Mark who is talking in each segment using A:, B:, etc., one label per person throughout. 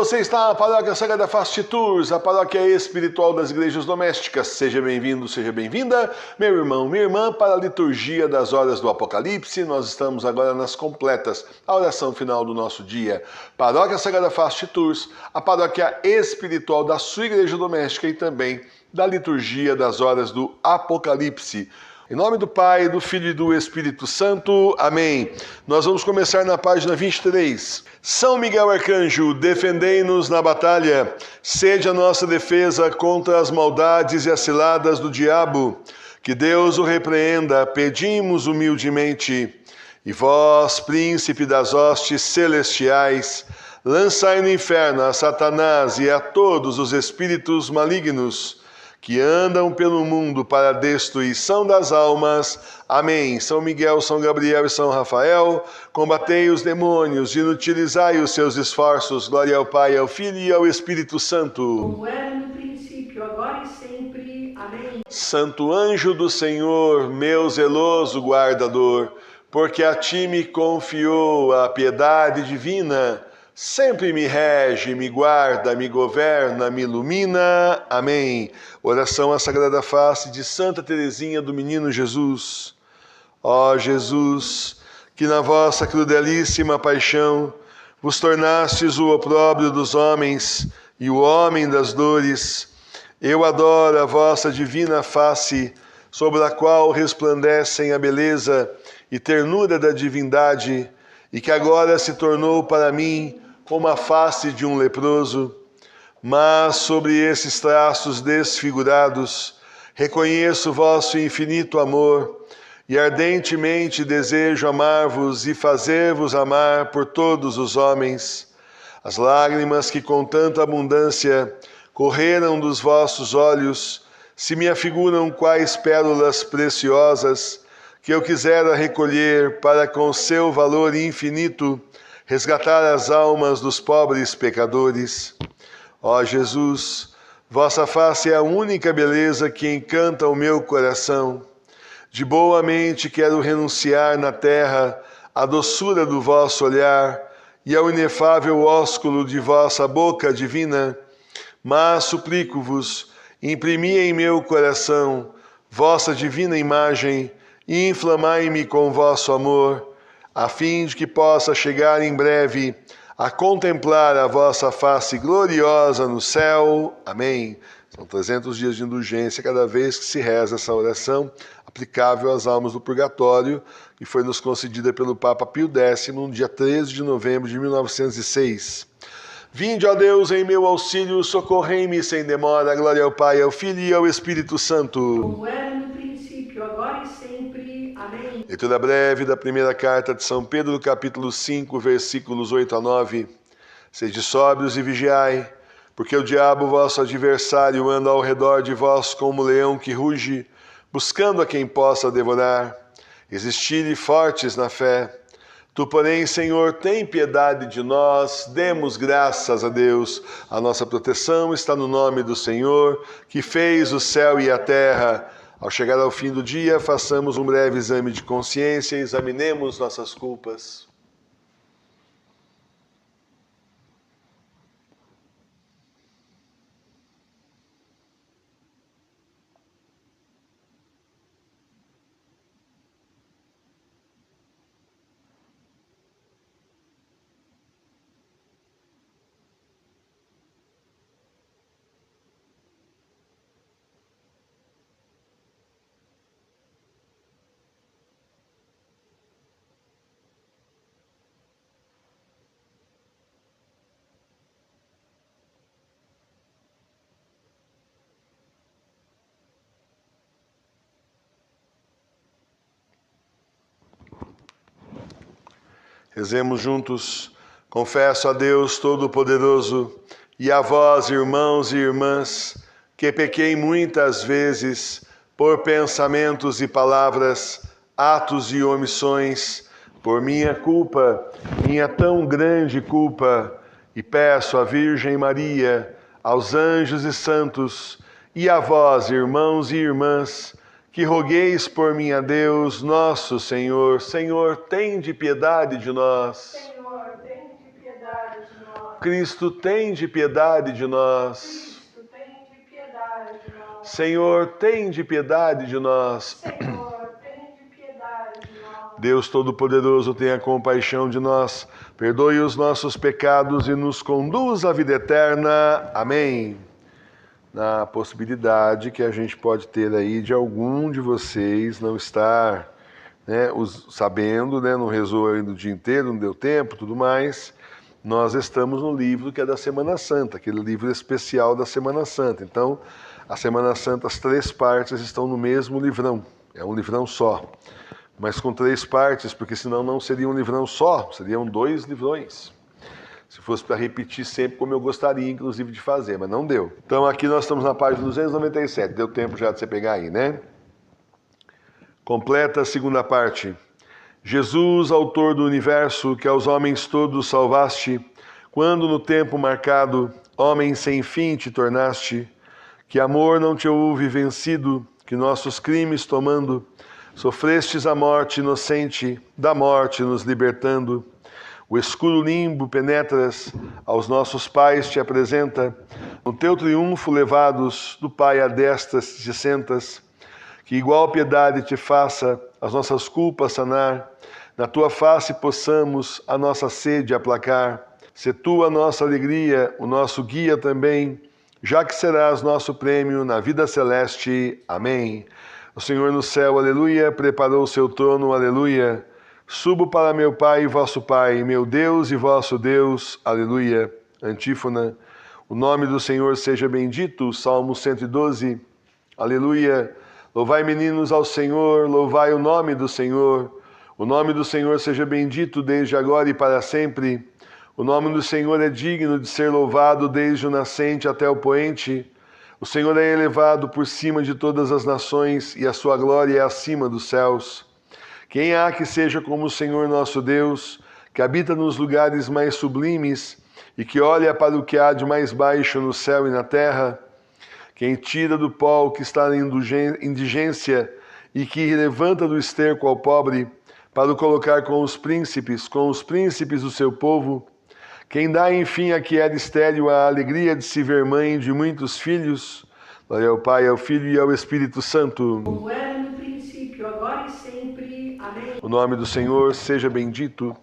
A: Você está na Paróquia Sagrada Fast Tours, a paróquia espiritual das igrejas domésticas. Seja bem-vindo, seja bem-vinda, meu irmão, minha irmã, para a liturgia das horas do Apocalipse. Nós estamos agora nas completas, a oração final do nosso dia. Paróquia Sagrada Fast Tours, a paróquia espiritual da sua igreja doméstica e também da liturgia das horas do Apocalipse. Em nome do Pai, do Filho e do Espírito Santo. Amém. Nós vamos começar na página 23. São Miguel Arcanjo, defendei-nos na batalha. Sede a nossa defesa contra as maldades e as ciladas do diabo. Que Deus o repreenda, pedimos humildemente. E vós, príncipe das hostes celestiais, lançai no inferno a Satanás e a todos os espíritos malignos que andam pelo mundo para a destruição das almas. Amém. São Miguel, São Gabriel e São Rafael, combatei os demônios, inutilizai os seus esforços. Glória ao Pai, ao Filho e ao Espírito Santo.
B: Como era no princípio, agora e sempre. Amém.
A: Santo anjo do Senhor, meu zeloso guardador, porque a ti me confiou a piedade divina, sempre me rege, me guarda, me governa, me ilumina. Amém. Oração à Sagrada Face de Santa Teresinha do Menino Jesus. Ó Jesus, que na vossa crudelíssima paixão vos tornastes o opróbrio dos homens e o homem das dores, eu adoro a vossa divina face, sobre a qual resplandecem a beleza e ternura da divindade, e que agora se tornou para mim como a face de um leproso. Mas sobre esses traços desfigurados, reconheço vosso infinito amor, e ardentemente desejo amar-vos e fazer-vos amar por todos os homens. As lágrimas que com tanta abundância correram dos vossos olhos, se me afiguram quais pérolas preciosas, que eu quisera recolher para com seu valor infinito resgatar as almas dos pobres pecadores. Ó Jesus, vossa face é a única beleza que encanta o meu coração. De boa mente quero renunciar na terra à doçura do vosso olhar e ao inefável ósculo de vossa boca divina, mas suplico-vos, imprimi em meu coração vossa divina imagem e inflamai-me com vosso amor, a fim de que possa chegar em breve a contemplar a vossa face gloriosa no céu. Amém. São 300 dias de indulgência cada vez que se reza essa oração, aplicável às almas do purgatório, que foi nos concedida pelo Papa Pio X no dia 13 de novembro de 1906. Vinde, ó Deus, em meu auxílio, socorrei-me sem demora. Glória ao Pai, ao Filho e ao Espírito Santo.
B: Como era no princípio, agora e sempre. Amém.
A: Leitura breve da primeira carta de São Pedro, capítulo 5, versículos 8 a 9. Sede sóbrios e vigiai, porque o diabo, vosso adversário, anda ao redor de vós como um leão que ruge, buscando a quem possa devorar. Existi fortes na fé. Tu, porém, Senhor, tem piedade de nós, demos graças a Deus. A nossa proteção está no nome do Senhor, que fez o céu e a terra. Ao chegar ao fim do dia, façamos um breve exame de consciência e examinemos nossas culpas. Rezemos juntos. Confesso a Deus Todo-Poderoso e a vós, irmãos e irmãs, que pequei muitas vezes por pensamentos e palavras, atos e omissões, por minha culpa, minha tão grande culpa, e peço à Virgem Maria, aos anjos e santos, e a vós, irmãos e irmãs, que rogueis por mim a Deus, nosso Senhor. Senhor, tende piedade de nós.
B: Senhor, tende piedade de nós.
A: Cristo, tende piedade de nós.
B: Cristo, tende piedade de nós.
A: Senhor, tende piedade de nós.
B: Senhor, tende piedade de nós.
A: Deus Todo-Poderoso, tenha compaixão de nós, perdoe os nossos pecados e nos conduz à vida eterna. Amém. Na possibilidade que a gente pode ter aí de algum de vocês não estar, sabendo, não rezou ainda o dia inteiro, não deu tempo, tudo mais, nós estamos no livro que é da Semana Santa, aquele livro especial da Semana Santa. Então, a Semana Santa, as 3 partes estão no mesmo livrão, é um livrão só, mas com 3 partes, porque senão não seria um livrão só, seriam 2 livrões. Se fosse para repetir sempre como eu gostaria, inclusive, de fazer, mas não deu. Então aqui nós estamos na página 297, deu tempo já de você pegar aí, né? Completa a segunda parte. Jesus, autor do universo, que aos homens todos salvaste, quando no tempo marcado, homem sem fim te tornaste, que amor não te houve vencido, que nossos crimes tomando, sofrestes a morte inocente, da morte nos libertando. O escuro limbo penetras, aos nossos pais te apresenta, no teu triunfo levados, do Pai à destra te sentas, que igual piedade te faça as nossas culpas sanar, na tua face possamos a nossa sede aplacar, se tu a nossa alegria, o nosso guia também, já que serás nosso prêmio na vida celeste. Amém. O Senhor no céu, aleluia, preparou o seu trono, aleluia. Subo para meu Pai e vosso Pai, meu Deus e vosso Deus, aleluia. Antífona, o nome do Senhor seja bendito, Salmo 112, aleluia. Louvai, meninos, ao Senhor, louvai o nome do Senhor. O nome do Senhor seja bendito desde agora e para sempre. O nome do Senhor é digno de ser louvado desde o nascente até o poente. O Senhor é elevado por cima de todas as nações e a sua glória é acima dos céus. Quem há que seja como o Senhor nosso Deus, que habita nos lugares mais sublimes e que olha para o que há de mais baixo no céu e na terra? Quem tira do pó o que está em indigência e que levanta do esterco ao pobre, para o colocar com os príncipes do seu povo? Quem dá, enfim, a que era estéril a alegria de se ver mãe de muitos filhos? Glória ao Pai, ao Filho e ao Espírito Santo.
B: Como era no princípio, agora e sempre. Amém.
A: O nome do Senhor seja bendito.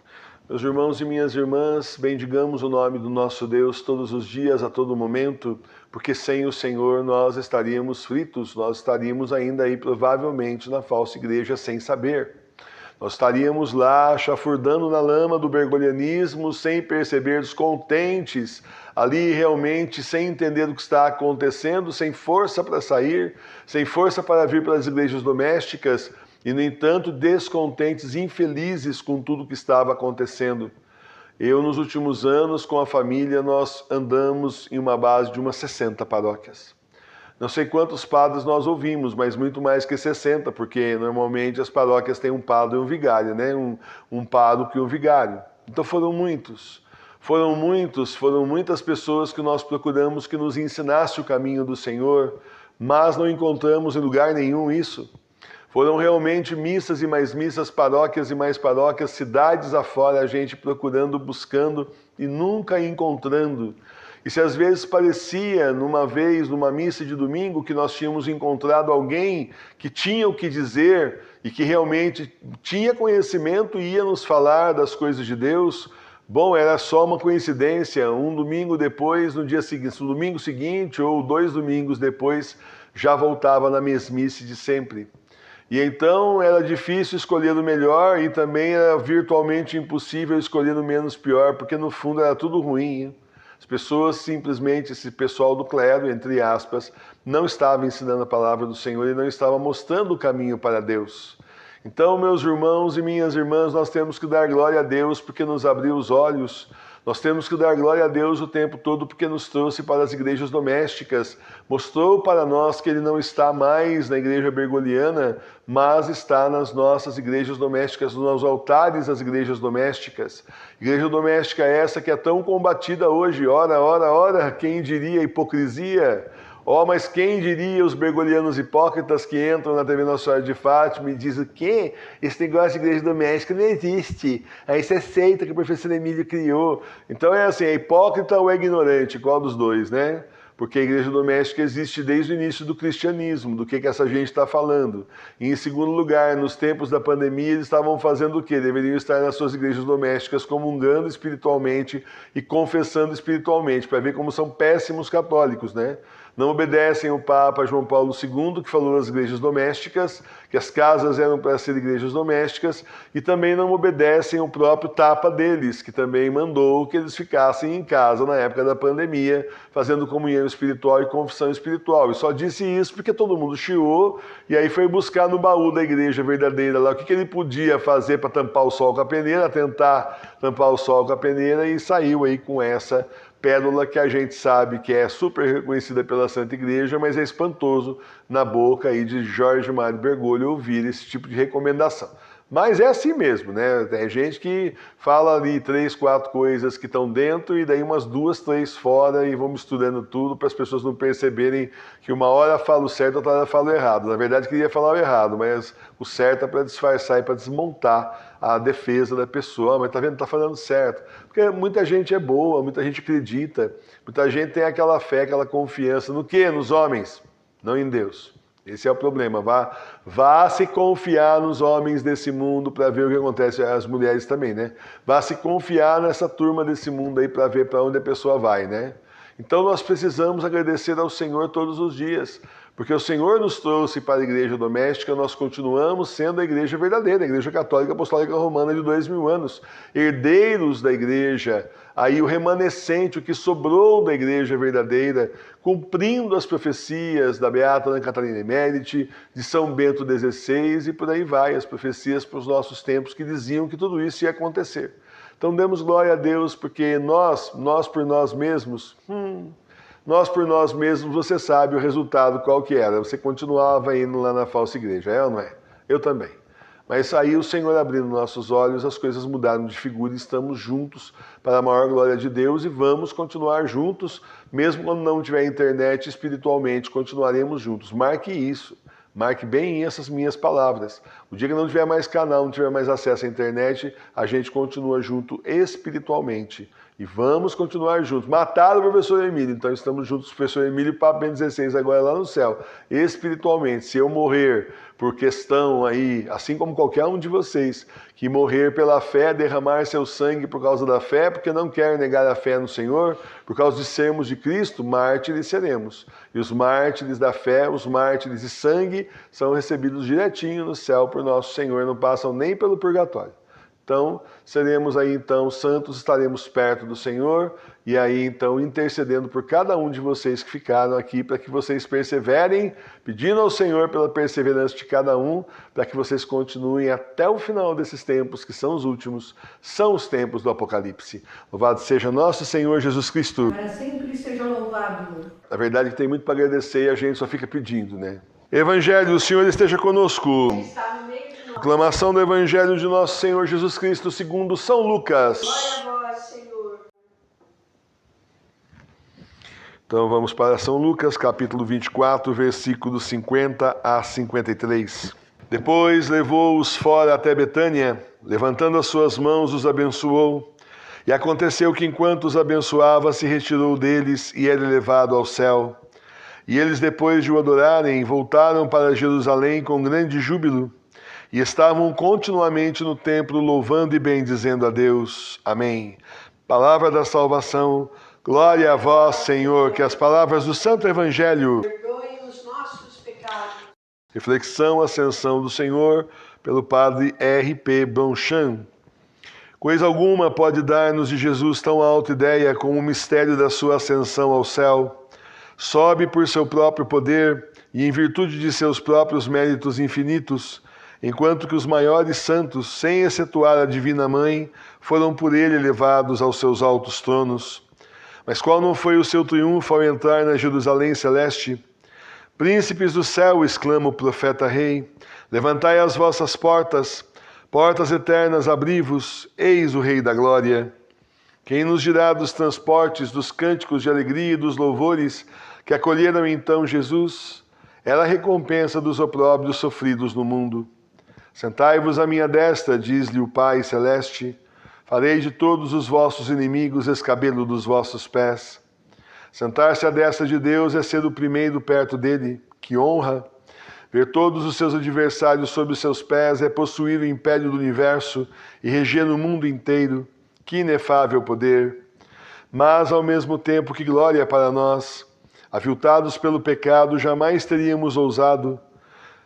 A: Meus irmãos e minhas irmãs, bendigamos o nome do nosso Deus todos os dias, a todo momento, porque sem o Senhor nós estaríamos fritos, nós estaríamos ainda aí provavelmente na falsa igreja sem saber. Nós estaríamos lá chafurdando na lama do bergolianismo, sem perceber, descontentes, ali realmente sem entender o que está acontecendo, sem força para sair, sem força para vir para as igrejas domésticas, e, no entanto, descontentes, infelizes com tudo que estava acontecendo. Eu, nos últimos anos, com a família, nós andamos em uma base de umas 60 paróquias. Não sei quantos padres nós ouvimos, mas muito mais que 60, porque normalmente as paróquias têm um padre e um vigário, né? Um pároco e um vigário. Então foram muitas pessoas que nós procuramos que nos ensinasse o caminho do Senhor, mas não encontramos em lugar nenhum isso. Foram realmente missas e mais missas, paróquias e mais paróquias, cidades afora, a gente procurando, buscando e nunca encontrando. E se às vezes parecia, numa missa de domingo, que nós tínhamos encontrado alguém que tinha o que dizer e que realmente tinha conhecimento e ia nos falar das coisas de Deus, bom, era só uma coincidência. Um domingo depois, no dia seguinte, no domingo seguinte ou 2 domingos depois, já voltava na mesmice de sempre. E então era difícil escolher o melhor e também era virtualmente impossível escolher o menos pior, porque no fundo era tudo ruim, hein? As pessoas simplesmente, esse pessoal do clero, entre aspas, não estava ensinando a palavra do Senhor e não estava mostrando o caminho para Deus. Então, meus irmãos e minhas irmãs, nós temos que dar glória a Deus porque nos abriu os olhos. Nós temos que dar glória a Deus o tempo todo porque nos trouxe para as igrejas domésticas. Mostrou para nós que Ele não está mais na igreja bergoliana, mas está nas nossas igrejas domésticas, nos altares das igrejas domésticas. Igreja doméstica essa que é tão combatida hoje. Ora, quem diria hipocrisia? Oh, mas quem diria os bergolianos hipócritas que entram na TV Nossa Senhora de Fátima e dizem o quê? Esse negócio de igreja doméstica não existe. Aí isso é seita que o professor Emílio criou. Então é assim, é hipócrita ou é ignorante? Qual dos dois, né? Porque a igreja doméstica existe desde o início do cristianismo, do que essa gente está falando. E em segundo lugar, nos tempos da pandemia, eles estavam fazendo o quê? Deveriam estar nas suas igrejas domésticas comungando espiritualmente e confessando espiritualmente, para ver como são péssimos católicos, né? Não obedecem o Papa João Paulo II, que falou das igrejas domésticas, que as casas eram para ser igrejas domésticas, e também não obedecem o próprio Papa deles, que também mandou que eles ficassem em casa na época da pandemia, fazendo comunhão espiritual e confissão espiritual. E só disse isso porque todo mundo chiou, e aí foi buscar no baú da igreja verdadeira lá o que ele podia fazer para tampar o sol com a peneira, tentar tampar o sol com a peneira, e saiu aí com essa pérola que a gente sabe que é super reconhecida pela Santa Igreja, mas é espantoso na boca aí de Jorge Mário Bergoglio ouvir esse tipo de recomendação. Mas é assim mesmo, né? Tem gente que fala ali 3, 4 coisas que estão dentro e daí umas 2, 3 fora e vão misturando tudo para as pessoas não perceberem que uma hora fala o certo, outra hora fala o errado. Na verdade queria falar o errado, mas o certo é para disfarçar e para desmontar a defesa da pessoa. Mas tá vendo, tá falando certo. Porque muita gente é boa, muita gente acredita, muita gente tem aquela fé, aquela confiança no quê? Nos homens, não em Deus. Esse é o problema. Vá se confiar nos homens desse mundo para ver o que acontece, as mulheres também, né? Vá se confiar nessa turma desse mundo aí para ver para onde a pessoa vai, né? Então nós precisamos agradecer ao Senhor todos os dias, porque o Senhor nos trouxe para a igreja doméstica, nós continuamos sendo a igreja verdadeira, a igreja católica apostólica romana de 2000 anos, herdeiros da igreja, aí o remanescente, o que sobrou da igreja verdadeira, cumprindo as profecias da Beata Ana Catarina Emérite, de São Bento XVI e por aí vai, as profecias para os nossos tempos que diziam que tudo isso ia acontecer. Então demos glória a Deus, porque nós por nós mesmos, você sabe o resultado qual que era. Você continuava indo lá na falsa igreja, é ou não é? Eu também. Mas aí o Senhor abrindo nossos olhos, as coisas mudaram de figura e estamos juntos para a maior glória de Deus e vamos continuar juntos, mesmo quando não tiver internet, espiritualmente continuaremos juntos. Marque isso. Marque bem essas minhas palavras. O dia que não tiver mais canal, não tiver mais acesso à internet, a gente continua junto espiritualmente. E vamos continuar juntos. Mataram o professor Emílio, então estamos juntos com o professor Emílio e o Papa Bento XVI agora lá no céu. Espiritualmente, se eu morrer por questão aí, assim como qualquer um de vocês, que morrer pela fé, derramar seu sangue por causa da fé, porque não quer negar a fé no Senhor, por causa de sermos de Cristo, mártires seremos. E os mártires da fé, os mártires de sangue, são recebidos direitinho no céu por nosso Senhor, não passam nem pelo purgatório. Então, seremos aí então santos, estaremos perto do Senhor e aí então intercedendo por cada um de vocês que ficaram aqui para que vocês perseverem, pedindo ao Senhor pela perseverança de cada um, para que vocês continuem até o final desses tempos, que são os últimos, são os tempos do Apocalipse. Louvado seja nosso Senhor Jesus Cristo.
B: Para sempre seja louvado.
A: Na verdade que tem muito para agradecer e a gente só fica pedindo, né? Evangelho, o Senhor esteja conosco.
B: Está no meio de nós.
A: Proclamação do Evangelho de nosso Senhor Jesus Cristo segundo São Lucas.
B: Glória a vós, Senhor.
A: Então vamos para São Lucas, capítulo 24, versículos 50 a 53. Depois levou-os fora até Betânia, levantando as suas mãos, os abençoou. E aconteceu que enquanto os abençoava, se retirou deles e era levado ao céu. E eles, depois de o adorarem, voltaram para Jerusalém com grande júbilo. E estavam continuamente no templo louvando e bendizendo a Deus. Amém. Palavra da salvação. Glória a vós, Senhor, que as palavras do Santo Evangelho
B: Perdoe os nossos pecados.
A: Reflexão, ascensão do Senhor, pelo Padre R.P. Bronchan. Coisa alguma pode dar-nos de Jesus tão alta ideia como o mistério da sua ascensão ao céu. Sobe por seu próprio poder e em virtude de seus próprios méritos infinitos, enquanto que os maiores santos, sem excetuar a Divina Mãe, foram por ele elevados aos seus altos tronos. Mas qual não foi o seu triunfo ao entrar na Jerusalém celeste? Príncipes do céu, exclama o profeta rei, levantai as vossas portas, portas eternas abri-vos, eis o Rei da Glória. Quem nos dirá dos transportes, dos cânticos de alegria e dos louvores que acolheram então Jesus, era a recompensa dos opróbrios sofridos no mundo. Sentai-vos à minha destra, diz-lhe o Pai Celeste, farei de todos os vossos inimigos escabelo dos vossos pés. Sentar-se à destra de Deus é ser o primeiro perto dele, que honra. Ver todos os seus adversários sob os seus pés é possuir o império do universo e reger o mundo inteiro. Que inefável poder! Mas, ao mesmo tempo, que glória para nós! Aviltados pelo pecado, jamais teríamos ousado.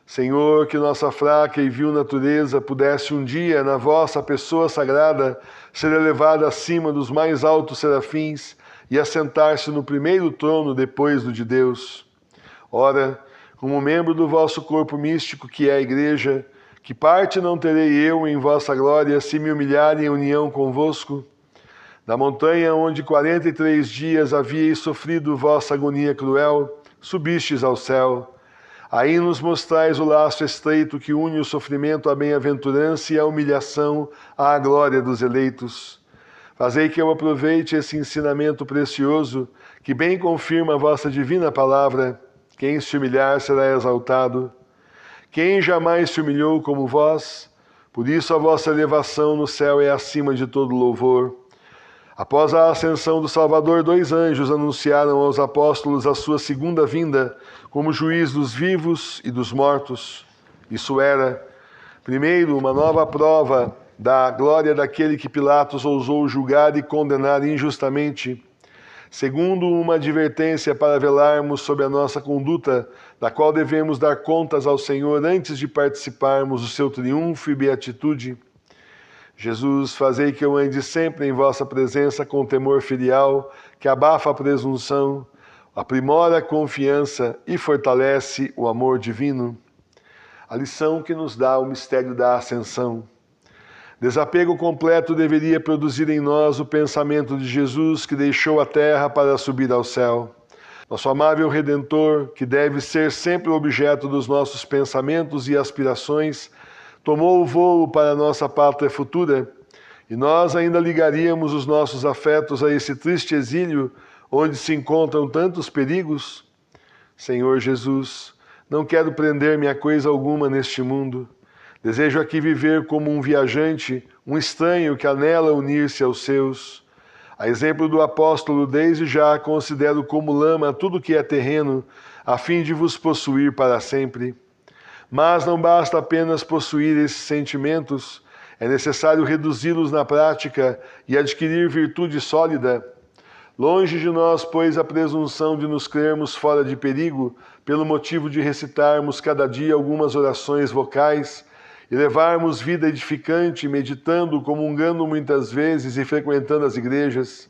A: Senhor, que nossa fraca e vil natureza pudesse um dia, na vossa pessoa sagrada, ser elevada acima dos mais altos serafins e assentar-se no primeiro trono depois do de Deus. Ora, como membro do vosso corpo místico, que é a Igreja, que parte não terei eu em vossa glória se me humilhar em união convosco? Na montanha onde 43 dias havíeis sofrido vossa agonia cruel, subistes ao céu. Aí nos mostrais o laço estreito que une o sofrimento à bem-aventurança e a humilhação à glória dos eleitos. Fazei que eu aproveite esse ensinamento precioso, que bem confirma a vossa divina palavra. Quem se humilhar será exaltado. Quem jamais se humilhou como vós? Por isso a vossa elevação no céu é acima de todo louvor. Após a ascensão do Salvador, 2 anjos anunciaram aos apóstolos a sua segunda vinda como juiz dos vivos e dos mortos. Isso era, primeiro, uma nova prova da glória daquele que Pilatos ousou julgar e condenar injustamente. Segundo, uma advertência para velarmos sobre a nossa conduta, da qual devemos dar contas ao Senhor antes de participarmos do seu triunfo e beatitude. Jesus, fazei que eu ande sempre em vossa presença com temor filial, que abafa a presunção, aprimora a confiança e fortalece o amor divino. A lição que nos dá o mistério da ascensão. Desapego completo deveria produzir em nós o pensamento de Jesus que deixou a terra para subir ao céu. Nosso amável Redentor, que deve ser sempre o objeto dos nossos pensamentos e aspirações, tomou o voo para a nossa pátria futura, e nós ainda ligaríamos os nossos afetos a esse triste exílio onde se encontram tantos perigos? Senhor Jesus, não quero prender-me a coisa alguma neste mundo. Desejo aqui viver como um viajante, um estranho que anela unir-se aos seus. A exemplo do apóstolo, desde já considero como lama tudo que é terreno, a fim de vos possuir para sempre. Mas não basta apenas possuir esses sentimentos, é necessário reduzi-los na prática e adquirir virtude sólida. Longe de nós, pois, a presunção de nos crermos fora de perigo, pelo motivo de recitarmos cada dia algumas orações vocais, e levarmos vida edificante, meditando, comungando muitas vezes e frequentando as igrejas.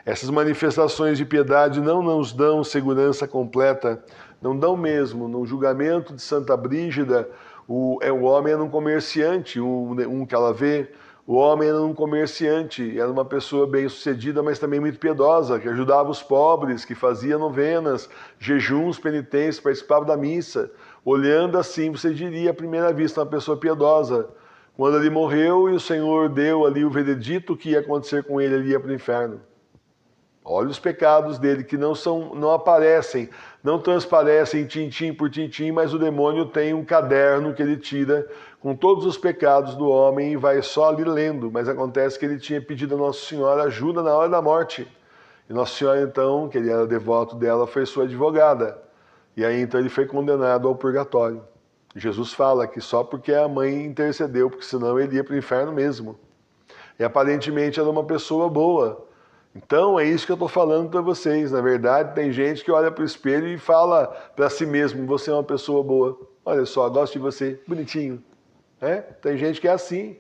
A: Essas manifestações de piedade não nos dão segurança completa, não dão mesmo. No julgamento de Santa Brígida, o homem era um comerciante, um que ela vê, o homem era um comerciante, era uma pessoa bem-sucedida, mas também muito piedosa, que ajudava os pobres, que fazia novenas, jejuns, penitências, participava da missa. Olhando assim, você diria à primeira vista uma pessoa piedosa. Quando ele morreu e o Senhor deu ali o veredito que ia acontecer com ele, ele ia para o inferno. Olha os pecados dele, que não aparecem, não transparecem tintim por tintim, mas o demônio tem um caderno que ele tira com todos os pecados do homem e vai só ali lendo. Mas acontece que ele tinha pedido a Nossa Senhora ajuda na hora da morte. E Nossa Senhora, então, que ele era devoto dela, foi sua advogada. E aí, então, ele foi condenado ao purgatório. Jesus fala que só porque a mãe intercedeu, porque senão ele ia para o inferno mesmo. E aparentemente era uma pessoa boa. Então, é isso que eu estou falando para vocês. Na verdade, tem gente que olha para o espelho e fala para si mesmo, você é uma pessoa boa. Olha só, gosto de você, bonitinho. Tem gente que é assim.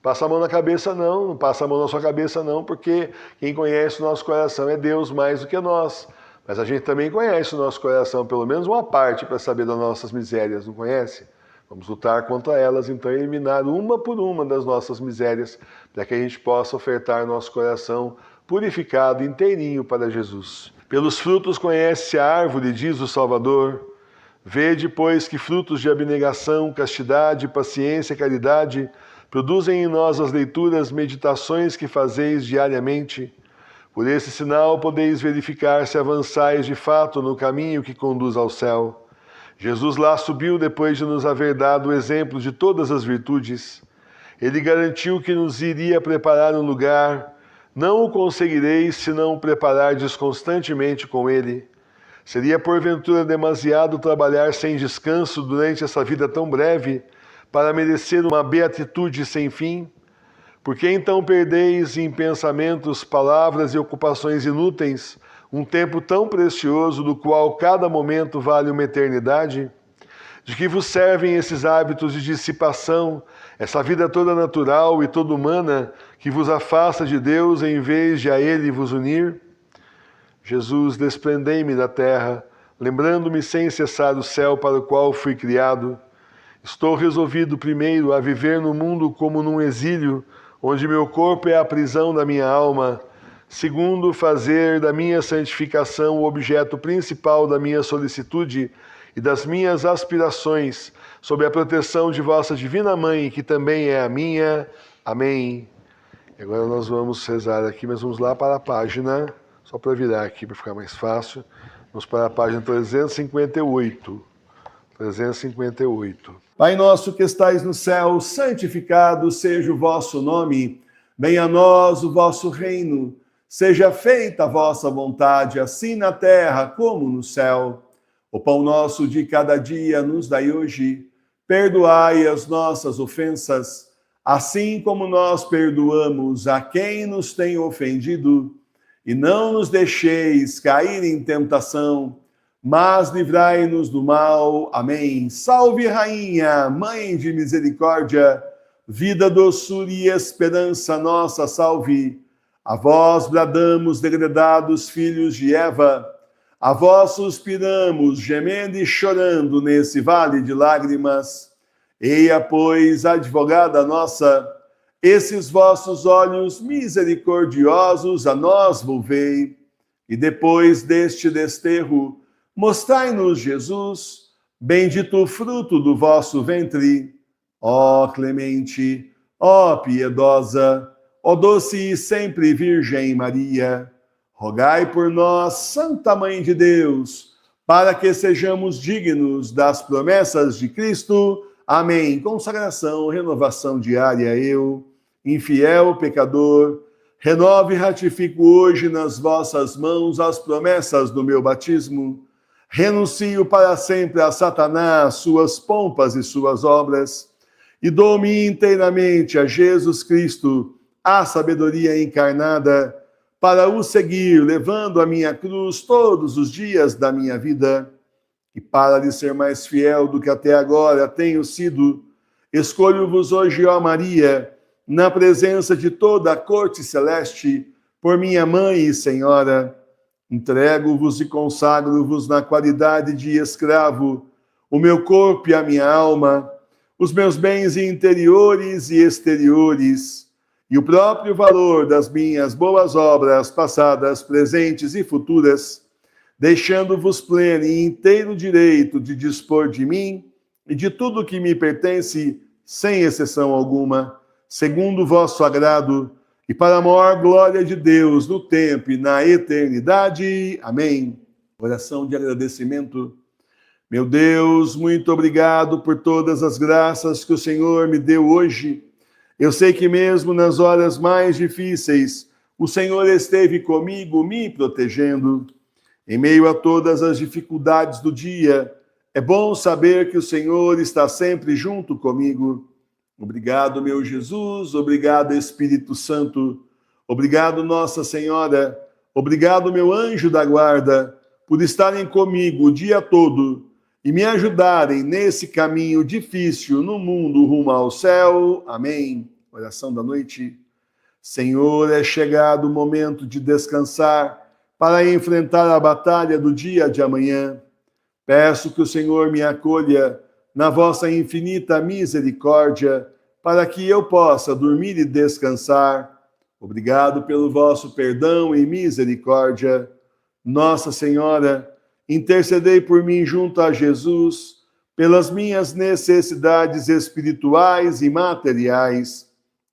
A: Passa a mão na cabeça não passa a mão na sua cabeça não, porque quem conhece o nosso coração é Deus mais do que nós. Mas a gente também conhece o nosso coração, pelo menos uma parte, para saber das nossas misérias, não conhece? Vamos lutar contra elas, então, eliminar uma por uma das nossas misérias, para que a gente possa ofertar nosso coração purificado, inteirinho para Jesus. Pelos frutos conhece-se a árvore, diz o Salvador. Vede, pois, que frutos de abnegação, castidade, paciência, caridade, produzem em nós as leituras, meditações que fazeis diariamente. Por esse sinal podeis verificar se avançais de fato no caminho que conduz ao céu. Jesus lá subiu depois de nos haver dado o exemplo de todas as virtudes. Ele garantiu que nos iria preparar um lugar. Não o conseguireis se não o preparardes constantemente com ele. Seria porventura demasiado trabalhar sem descanso durante essa vida tão breve para merecer uma beatitude sem fim? Por que então perdeis em pensamentos, palavras e ocupações inúteis um tempo tão precioso do qual cada momento vale uma eternidade? De que vos servem esses hábitos de dissipação, essa vida toda natural e toda humana que vos afasta de Deus em vez de a Ele vos unir? Jesus, desprendei-me da terra, lembrando-me sem cessar o céu para o qual fui criado. Estou resolvido primeiro a viver no mundo como num exílio, onde meu corpo é a prisão da minha alma. Segundo, fazer da minha santificação o objeto principal da minha solicitude e das minhas aspirações, sob a proteção de vossa divina Mãe, que também é a minha. Amém. E agora nós vamos rezar aqui, mas vamos lá para a página, só para virar aqui para ficar mais fácil. Vamos para a página 358. 358. Pai nosso que estais no céu, santificado seja o vosso nome. Venha a nós o vosso reino. Seja feita a vossa vontade, assim na terra como no céu. O pão nosso de cada dia nos dai hoje. Perdoai as nossas ofensas, assim como nós perdoamos a quem nos tem ofendido. E não nos deixeis cair em tentação, mas livrai-nos do mal. Amém. Salve, Rainha, Mãe de Misericórdia, vida, doçura e esperança nossa, salve. A vós bradamos, degredados filhos de Eva, a vós suspiramos, gemendo e chorando nesse vale de lágrimas. Eia, pois, advogada nossa, esses vossos olhos misericordiosos a nós volvei, e depois deste desterro, mostrai-nos Jesus, bendito o fruto do vosso ventre. Ó clemente, ó piedosa, ó doce e sempre Virgem Maria, rogai por nós, Santa Mãe de Deus, para que sejamos dignos das promessas de Cristo. Amém. Consagração, renovação diária, eu, infiel pecador, renovo e ratifico hoje nas vossas mãos as promessas do meu batismo. Renuncio para sempre a Satanás, suas pompas e suas obras, e dou-me inteiramente a Jesus Cristo, a sabedoria encarnada, para o seguir, levando a minha cruz todos os dias da minha vida. E para lhe ser mais fiel do que até agora tenho sido, escolho-vos hoje, ó Maria, na presença de toda a corte celeste, por minha Mãe e Senhora. Entrego-vos e consagro-vos na qualidade de escravo, o meu corpo e a minha alma, os meus bens interiores e exteriores, e o próprio valor das minhas boas obras, passadas, presentes e futuras, deixando-vos pleno e inteiro direito de dispor de mim e de tudo que me pertence, sem exceção alguma, segundo o vosso agrado, e para a maior glória de Deus no tempo e na eternidade. Amém. Oração de agradecimento. Meu Deus, muito obrigado por todas as graças que o Senhor me deu hoje. Eu sei que mesmo nas horas mais difíceis, o Senhor esteve comigo, me protegendo. Em meio a todas as dificuldades do dia, é bom saber que o Senhor está sempre junto comigo. Obrigado, meu Jesus, obrigado, Espírito Santo, obrigado, Nossa Senhora, obrigado, meu anjo da guarda, por estarem comigo o dia todo e me ajudarem nesse caminho difícil no mundo rumo ao céu. Amém. Oração da noite. Senhor, é chegado o momento de descansar para enfrentar a batalha do dia de amanhã. Peço que o Senhor me acolha na vossa infinita misericórdia, para que eu possa dormir e descansar. Obrigado pelo vosso perdão e misericórdia. Nossa Senhora, intercedei por mim junto a Jesus, pelas minhas necessidades espirituais e materiais.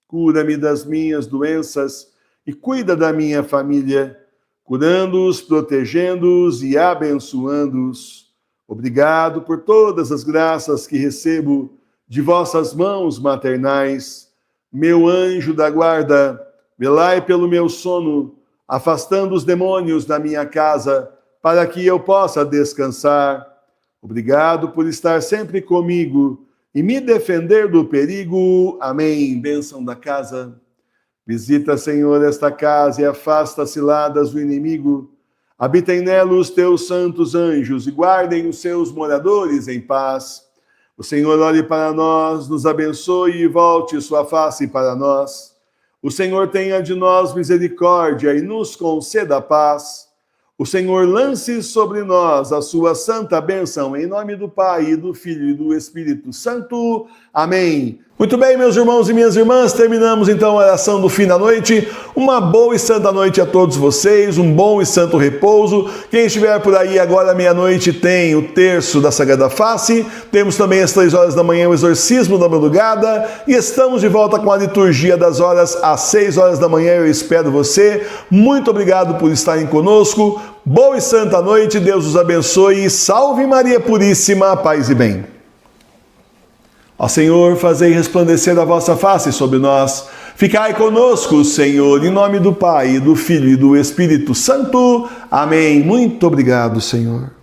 A: Cura-me das minhas doenças e cuida da minha família, curando-os, protegendo-os e abençoando-os. Obrigado por todas as graças que recebo de vossas mãos maternais. Meu anjo da guarda, velai pelo meu sono, afastando os demônios da minha casa, para que eu possa descansar. Obrigado por estar sempre comigo e me defender do perigo. Amém. Bênção da casa. Visita, Senhor, esta casa e afasta as ciladas do inimigo. Habitem nela os teus santos anjos e guardem os seus moradores em paz. O Senhor olhe para nós, nos abençoe e volte sua face para nós. O Senhor tenha de nós misericórdia e nos conceda paz. O Senhor lance sobre nós a sua santa bênção, em nome do Pai, e do Filho e do Espírito Santo. Amém. Muito bem, meus irmãos e minhas irmãs, terminamos então a oração do fim da noite. Uma boa e santa noite a todos vocês, um bom e santo repouso. Quem estiver por aí agora, meia-noite, tem o terço da Sagrada Face. Temos também às 3 horas da manhã o exorcismo da madrugada. E estamos de volta com a liturgia das horas às 6 horas da manhã. Eu espero você. Muito obrigado por estarem conosco. Boa e santa noite, Deus os abençoe. Salve Maria Puríssima, paz e bem. Ó Senhor, fazei resplandecer a vossa face sobre nós. Ficai conosco, Senhor, em nome do Pai, do Filho e do Espírito Santo. Amém. Muito obrigado, Senhor.